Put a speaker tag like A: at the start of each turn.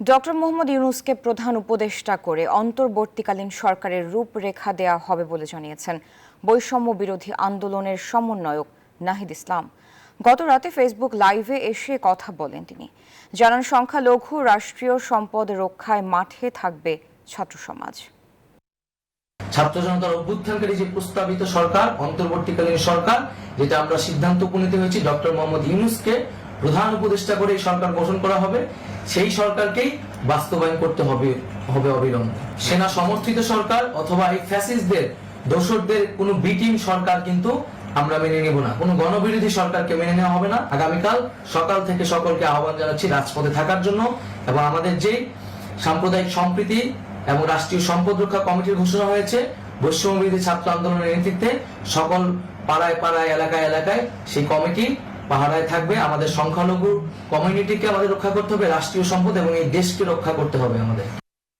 A: Doctor Mohammad ইউনূসকে প্রধান উপদেষ্টা করে অন্তর্বর্তীকালীন সরকারের রূপরেখা দেয়া হবে বলে জানিয়েছেন বৈষম্য বিরোধী আন্দোলনের সমন্বয়ক নাহিদ ইসলাম। গত রাতে ফেসবুক লাইভে এসে কথা বলেন তিনি। জানান, সংখ্যালঘু রাষ্ট্রীয় সম্পদ রক্ষায় মাঠে থাকবে ছাত্র সমাজ।
B: ছাত্র জনতার অভ্যুত্থানকারী যে প্রস্তাবিত সরকার, অন্তর্বর্তীকালীন সরকার, যেটা আমরা সিদ্ধান্ত উপনীত হয়েছি ডক্টর মোহাম্মদ ইউনূসকে প্রধান উপদেষ্টা করে এই সরকার গঠন করা হবে, সেই সরকারকেই বাস্তবায়ন করতে হবে অবিলম্বে। সেনা সমর্থিত সরকার অথবা এই ফ্যাসিস্টদের দোসরদের কোনো বিটিম সরকার কিন্তু আমরা মেনে নেব না। কোনো গণবিরোধী সরকারকে মেনে নেওয়া হবে না। আগামীকাল সকাল থেকে সকলকে আহ্বান জানাচ্ছি রাজপথে থাকার জন্য, এবং আমাদের যে সাম্প্রদায়িক সম্প্রীতি এবং রাষ্ট্রীয় সম্পদ রক্ষা কমিটির ঘোষণা হয়েছে বৈষম্য বিরোধী ছাত্র আন্দোলনের নেতৃত্বে, সকল পাড়ায় পাড়ায় এলাকায় এলাকায় সেই কমিটি পাহারায় থাকবে। আমাদের সংখ্যালঘু কমিউনিটিকে আমাদের রক্ষা করতে হবে, রাষ্ট্রীয় সম্পদ এবং এই দেশকে রক্ষা করতে হবে আমাদের।